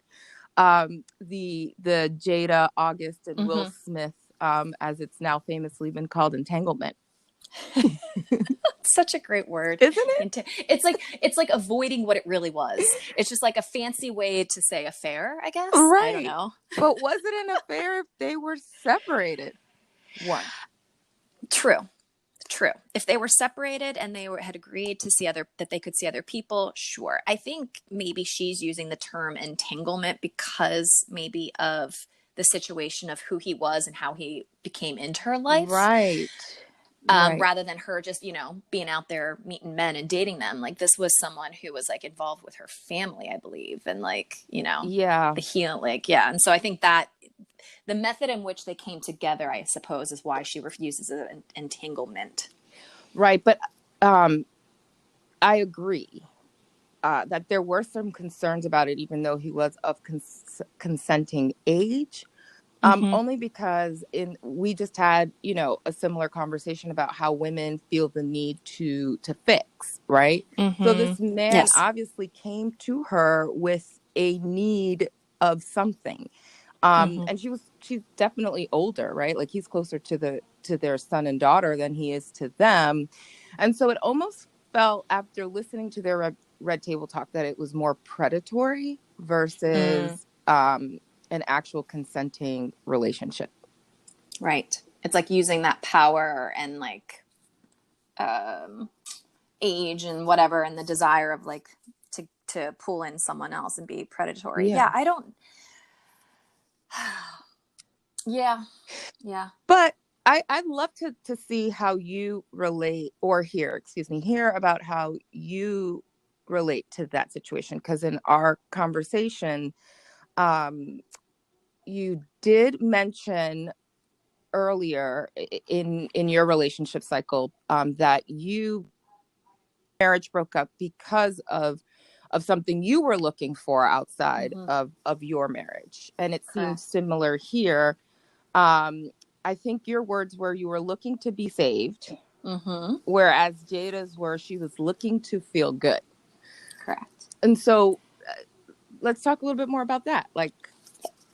S1: The Jada, August, and Will
S2: Mm-hmm.
S1: Smith, as it's now famously been called, entanglement.
S2: Such a great word,
S1: isn't it?
S2: It's like avoiding what it really was. It's just like a fancy way to say affair, I guess.
S1: Right.
S2: I don't know.
S1: But was it an affair if they were separated? One.
S2: True. If they were separated and had agreed to that they could see other people, sure. I think maybe she's using the term entanglement because maybe of the situation of who he was and how he became into her life.
S1: Right. Right.
S2: Rather than her just, being out there meeting men and dating them. Like, this was someone who was like involved with her family, I believe. And like,
S1: Yeah.
S2: the healing, like, yeah. And so I think that the method in which they came together, I suppose, is why she refuses an entanglement.
S1: Right. But I agree that there were some concerns about it, even though he was of consenting age. Only because we just had, a similar conversation about how women feel the need to fix, right? So this man obviously came to her with a need of something. And she's definitely older, right? Like, he's closer to their son and daughter than he is to them. And so it almost felt, after listening to their Red Table Talk, that it was more predatory versus an actual consenting relationship.
S2: Right. It's like using that power and like age and whatever, and the desire of like to pull in someone else and be predatory. Yeah, I don't. Yeah.
S1: But I'd love to see how you relate, or hear about how you relate to that situation. Because in our conversation, you did mention earlier in your relationship cycle that marriage broke up because of something you were looking for outside of your marriage. And it seemed similar here. I think your words were you were looking to be saved, whereas Jada's were she was looking to feel good.
S2: Correct.
S1: And so let's talk a little bit more about that. Like,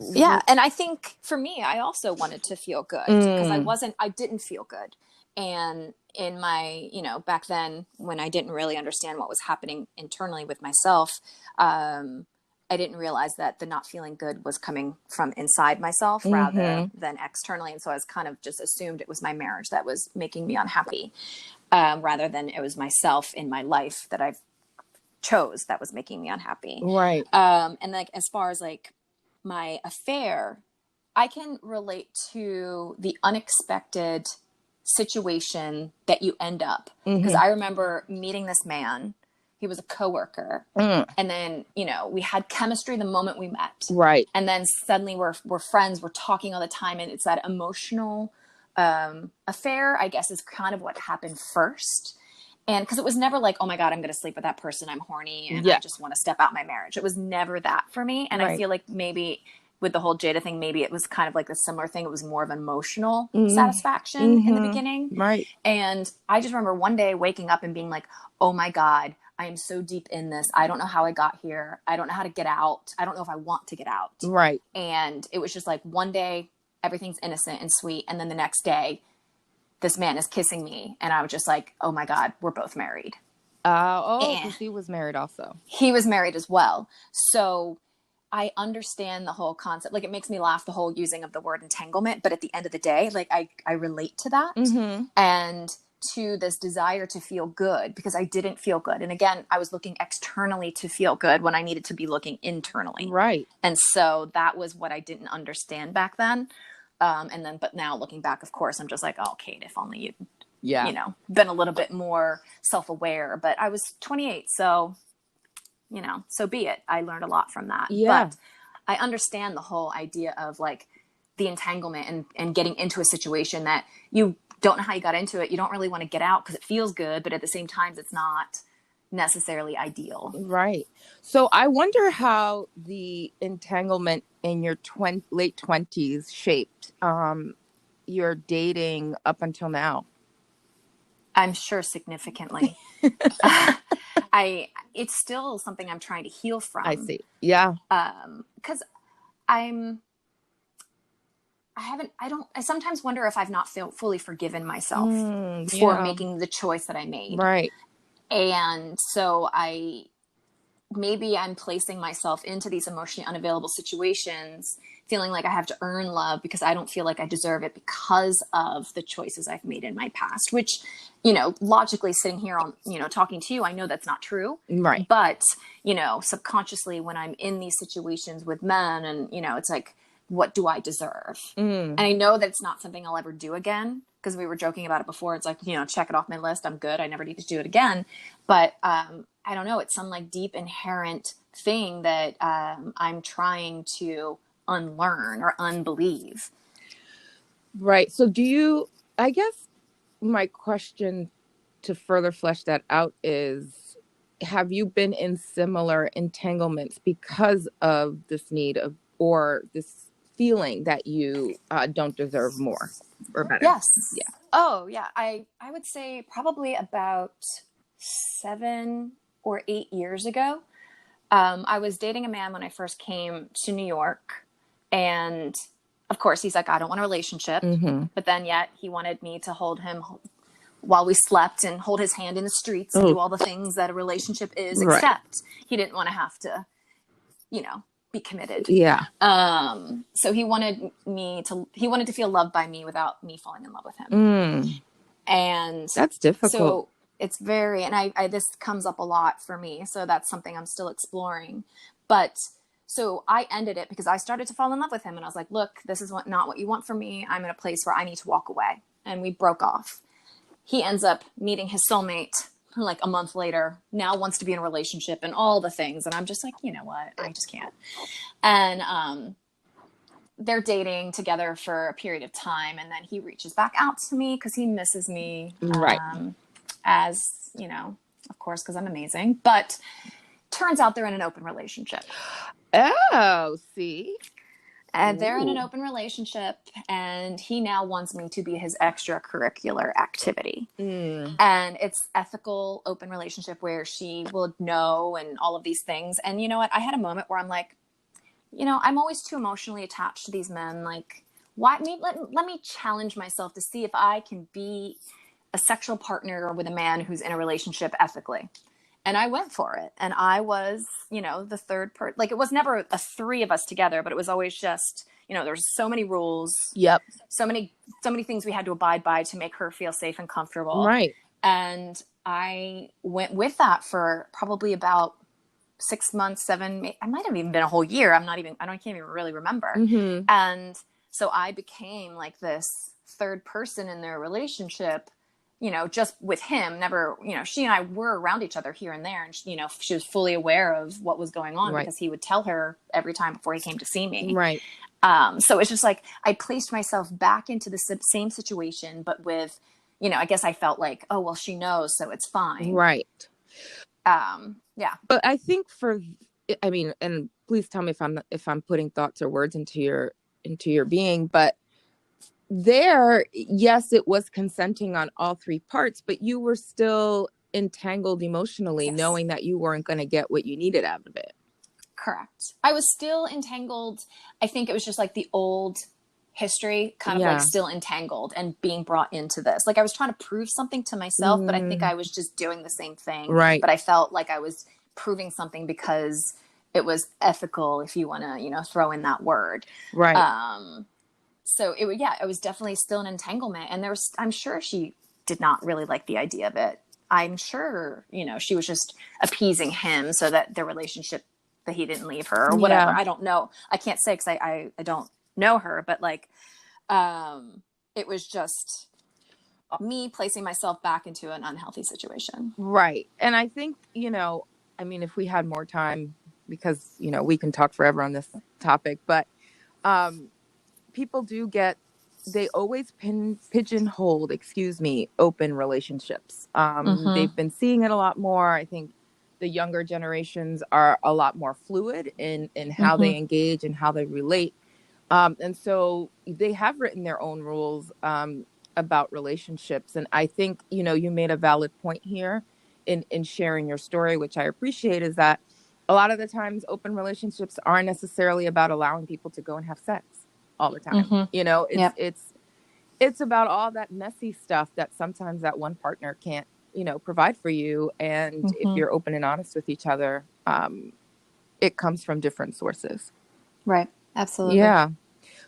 S2: yeah. And I think for me, I also wanted to feel good because I didn't feel good. And in my, back then when I didn't really understand what was happening internally with myself, I didn't realize that the not feeling good was coming from inside myself rather than externally. And so I was kind of just assumed it was my marriage that was making me unhappy, rather than it was myself in my life that I chose that was making me unhappy.
S1: Right.
S2: And like, as far as like my affair, I can relate to the unexpected situation that you end up. Because I remember meeting this man. He was a coworker. And then, we had chemistry the moment we met.
S1: Right.
S2: And then suddenly we're friends. We're talking all the time. And it's that emotional affair, I guess, is kind of what happened first. And because it was never like, oh my God, I'm going to sleep with that person. I'm horny and I just want to step out my marriage. It was never that for me. And I feel like maybe with the whole Jada thing, maybe it was kind of like a similar thing. It was more of an emotional satisfaction in the beginning.
S1: Right.
S2: And I just remember one day waking up and being like, oh my God, I am so deep in this. I don't know how I got here. I don't know how to get out. I don't know if I want to get out.
S1: Right.
S2: And it was just like one day, everything's innocent and sweet. And then the next day, this man is kissing me. And I was just like, oh my God, we're both married.
S1: Because he was married also.
S2: He was married as well. So I understand the whole concept. Like, it makes me laugh, the whole using of the word entanglement. But at the end of the day, like, I relate to that. And to this desire to feel good, because I didn't feel good. And again, I was looking externally to feel good when I needed to be looking internally.
S1: Right.
S2: And so that was what I didn't understand back then. But now looking back, of course, I'm just like, oh, Kate, if only you'd, been a little bit more self-aware. But I was 28, so, so be it. I learned a lot from that.
S1: Yeah.
S2: But I understand the whole idea of like the entanglement and getting into a situation that you don't know how you got into it. You don't really want to get out because it feels good, but at the same time, it's not necessarily ideal.
S1: Right. So I wonder how the entanglement in your late 20s shaped your dating up until now?
S2: I'm sure significantly. It's still something I'm trying to heal from.
S1: I see. Yeah.
S2: Because I sometimes wonder if I've not fully forgiven myself for making the choice that I made.
S1: Right.
S2: And so maybe I'm placing myself into these emotionally unavailable situations, feeling like I have to earn love because I don't feel like I deserve it because of the choices I've made in my past, which, logically sitting here on, talking to you, I know that's not true.
S1: Right.
S2: But, subconsciously when I'm in these situations with men and, it's like, what do I deserve? And I know that it's not something I'll ever do again, because we were joking about it before. It's like, check it off my list. I'm good. I never need to do it again. But, I don't know. It's some like deep inherent thing that I'm trying to unlearn or unbelieve.
S1: Right. So I guess my question to further flesh that out is, have you been in similar entanglements because of this need of, or this feeling that you don't deserve more or better?
S2: Yes.
S1: Yeah.
S2: Oh, yeah. I would say probably about 7 or 8 years ago. I was dating a man when I first came to New York, and of course he's like, I don't want a relationship, but then yet he wanted me to hold him while we slept and hold his hand in the streets and do all the things that a relationship is, except he didn't want to have to, be committed.
S1: Yeah.
S2: So he wanted to feel loved by me without me falling in love with him. And
S1: that's difficult.
S2: So it's very, and I this comes up a lot for me. So that's something I'm still exploring. But so I ended it because I started to fall in love with him. And I was like, look, this is not what you want from me. I'm in a place where I need to walk away. And we broke off. He ends up meeting his soulmate like a month later, now wants to be in a relationship and all the things. And I'm just like, you know what? I just can't. And they're dating together for a period of time. And then he reaches back out to me because he misses me. As, of course, because I'm amazing. But turns out they're in an open relationship.
S1: Oh, see?
S2: And they're in an open relationship, and he now wants me to be his extracurricular activity. And it's ethical, open relationship where she will know and all of these things. And you know what? I had a moment where I'm like, I'm always too emotionally attached to these men. Like, let me challenge myself to see if I can be a sexual partner with a man who's in a relationship ethically. And I went for it. And I was, the third person. Like, it was never a 3 of us together, but it was always just, there's so many rules.
S1: Yep.
S2: So many things we had to abide by to make her feel safe and comfortable.
S1: Right.
S2: And I went with that for probably about 6 months, 7, I might have even been a whole year. I can't even really remember. And so I became like this third person in their relationship, just with him. Never, she and I were around each other here and there. And, she was fully aware of what was going on because he would tell her every time before he came to see me.
S1: Right.
S2: So it's just like I placed myself back into the same situation, but with, I guess I felt like, oh, well, she knows, so it's fine.
S1: Right.
S2: Yeah.
S1: But I think and please tell me if I'm putting thoughts or words into your being, but yes, it was consenting on all 3 parts, but you were still entangled emotionally, knowing that you weren't going to get what you needed out of it.
S2: Correct. I was still entangled. I think it was just like the old history kind of like still entangled and being brought into this. Like I was trying to prove something to myself, but I think I was just doing the same thing.
S1: Right.
S2: But I felt like I was proving something because it was ethical, if you want to, throw in that word.
S1: Right.
S2: So it was definitely still an entanglement. And I'm sure she did not really like the idea of it. I'm sure, she was just appeasing him so that their relationship, that he didn't leave her or whatever. I don't know. I can't say because I don't know her, but like, it was just me placing myself back into an unhealthy situation.
S1: Right. And I think, if we had more time, because, we can talk forever on this topic, but, people they always pigeonholed, open relationships. They've been seeing it a lot more. I think the younger generations are a lot more fluid in how they engage and how they relate. And so they have written their own rules about relationships. And I think, you made a valid point here in sharing your story, which I appreciate, is that a lot of the times open relationships aren't necessarily about allowing people to go and have sex all the time.
S2: Mm-hmm. Yep.
S1: It's about all that messy stuff that sometimes that one partner can't, provide for you. And if
S2: Mm-hmm.
S1: you're open and honest with each other, it comes from different sources.
S2: Right. Absolutely.
S1: Yeah.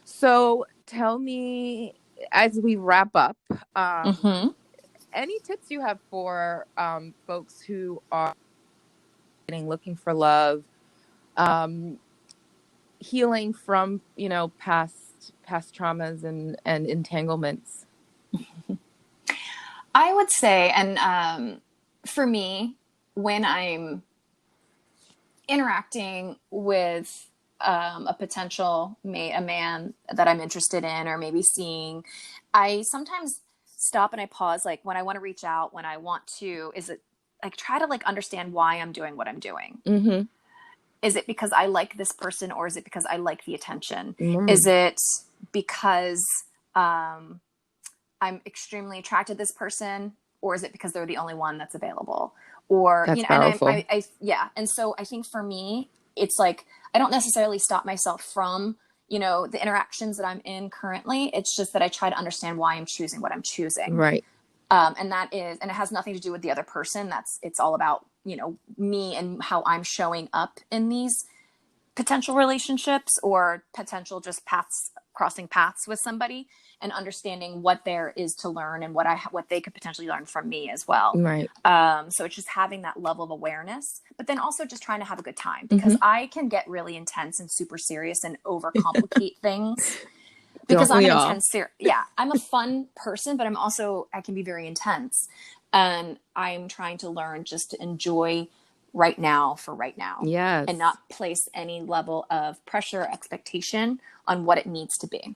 S1: So tell me, as we wrap up,
S2: Mm-hmm.
S1: any tips you have for folks who are looking for love, healing from, past traumas and entanglements?
S2: I would say, and for me, when I'm interacting with a potential mate, a man that I'm interested in or maybe seeing, I sometimes stop and I pause, like when I want to reach out, when I want to, is it like try to like understand why I'm doing what I'm doing.
S1: Mm-hmm.
S2: Is it because I like this person, or is it because I like the attention?
S1: Mm.
S2: Is it because I'm extremely attracted to this person, or is it because they're the only one that's available? Or,
S1: That's
S2: and
S1: powerful.
S2: yeah. And so I think for me, it's like, I don't necessarily stop myself from, the interactions that I'm in currently. It's just that I try to understand why I'm choosing what I'm choosing.
S1: Right.
S2: And it has nothing to do with the other person. It's all about, me and how I'm showing up in these potential relationships or potential just crossing paths with somebody, and understanding what there is to learn and what they could potentially learn from me as well.
S1: Right.
S2: So it's just having that level of awareness, but then also just trying to have a good time, because I can get really intense and super serious and overcomplicate things. Because
S1: Don't
S2: I'm
S1: we
S2: an
S1: all?
S2: intense, yeah, I'm a fun person, but I can be very intense. And I'm trying to learn just to enjoy right now for right now.
S1: Yes.
S2: And not place any level of pressure or expectation on what it needs to be.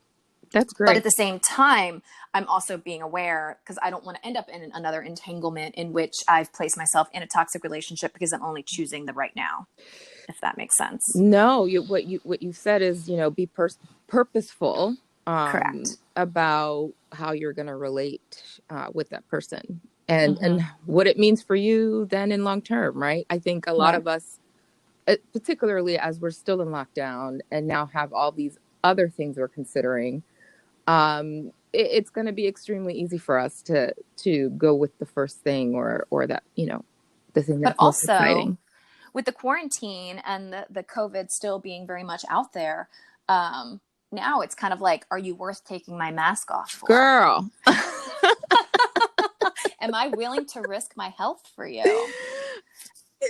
S1: That's great.
S2: But at the same time, I'm also being aware, because I don't want to end up in another entanglement in which I've placed myself in a toxic relationship because I'm only choosing the right now, if that makes sense.
S1: No, what you said is, be purposeful
S2: Correct.
S1: about how you're going to relate with that person, and what it means for you then in long term, right? I think a lot of us, particularly as we're still in lockdown and now have all these other things we're considering, it's going to be extremely easy for us to go with the first thing or that, the thing that's most exciting.
S2: With the quarantine and the COVID still being very much out there, now it's kind of like, are you worth taking my mask off for?
S1: Girl.
S2: Am I willing to risk my health for you?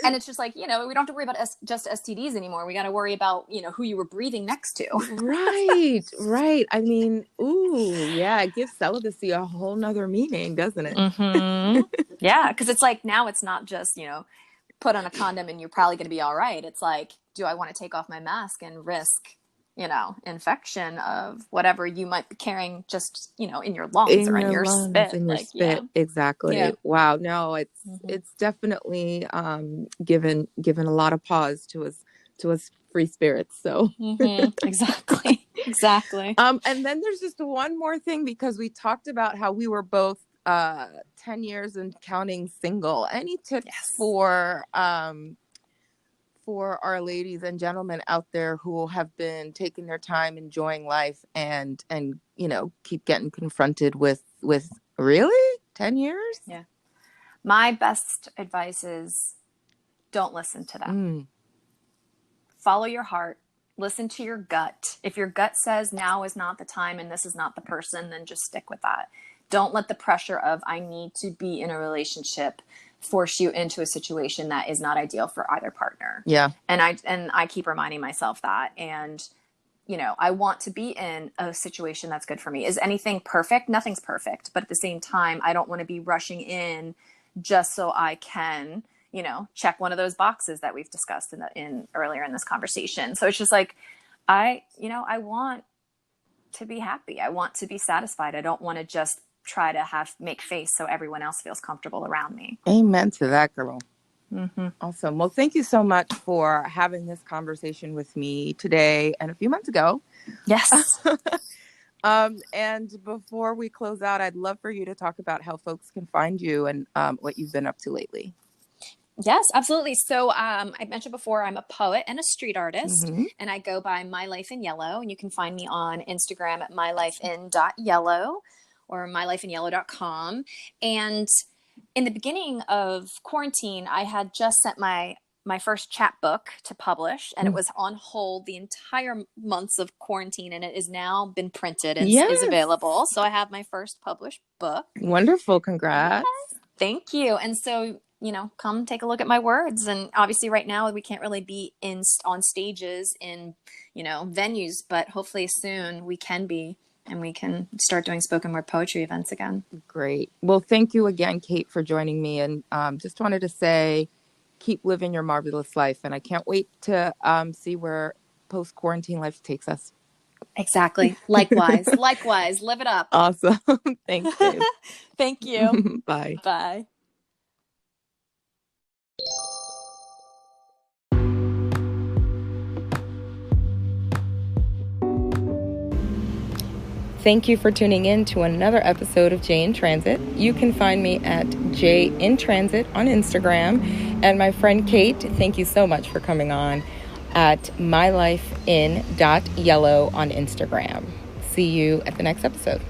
S2: And it's just like, we don't have to worry about just STDs anymore. We got to worry about, who you were breathing next to.
S1: Right, right. I mean, ooh, yeah, it gives celibacy a whole nother meaning, doesn't it?
S2: Mm-hmm. Yeah, because it's like, now it's not just, put on a condom and you're probably going to be all right. It's like, do I want to take off my mask and risk, infection of whatever you might be carrying just, in your lungs or in your spit.
S1: In your spit. Yeah. Exactly. Yeah. Wow. No, it's definitely given a lot of pause to us free spirits. So
S2: exactly.
S1: And then there's just one more thing, because we talked about how we were both 10 years and counting single. Any tips for our ladies and gentlemen out there who have been taking their time, enjoying life, and keep getting confronted with really 10 years?
S2: Yeah. My best advice is, don't listen to them. Follow your heart. Listen to your gut. If your gut says now is not the time and this is not the person, then just stick with that. Don't let the pressure of, I need to be in a relationship, force you into a situation that is not ideal for either partner.
S1: Yeah.
S2: And I keep reminding myself that. And, I want to be in a situation that's good for me. Is anything perfect? Nothing's perfect. But at the same time, I don't want to be rushing in just so I can, check one of those boxes that we've discussed in earlier in this conversation. So it's just like, I want to be happy. I want to be satisfied. I don't want to just try to make face so everyone else feels comfortable around me.
S1: Amen to that, girl.
S2: Mm-hmm.
S1: Awesome. Well, thank you so much for having this conversation with me today and a few months ago.
S2: Yes.
S1: And before we close out, I'd love for you to talk about how folks can find you and what you've been up to lately.
S2: Yes, absolutely. So I mentioned before, I'm a poet and a street artist,
S1: Mm-hmm.
S2: and I go by My Life in Yellow. And you can find me on Instagram at mylifein.yellow or mylifeinyellow.com. And in the beginning of quarantine, I had just sent my first chapbook to publish, and it was on hold the entire months of quarantine, and it has now been printed and
S1: Yes.
S2: is available. So I have my first published book.
S1: Wonderful. Congrats.
S2: Yes. Thank you. And so, come take a look at my words. And obviously right now we can't really be on stages in, venues, but hopefully soon we can be, and we can start doing spoken word poetry events again.
S1: Great. Well, thank you again, Kate, for joining me. And just wanted to say, keep living your marvelous life. And I can't wait to see where post-quarantine life takes us.
S2: Exactly. Likewise. Likewise. Live it up.
S1: Awesome. Thanks, Dave.
S2: Thank you.
S1: Bye.
S2: Bye.
S1: Thank you for tuning in to another episode of Jay in Transit. You can find me at Jay in Transit on Instagram. And my friend Kate, thank you so much for coming on at mylifein.yellow on Instagram. See you at the next episode.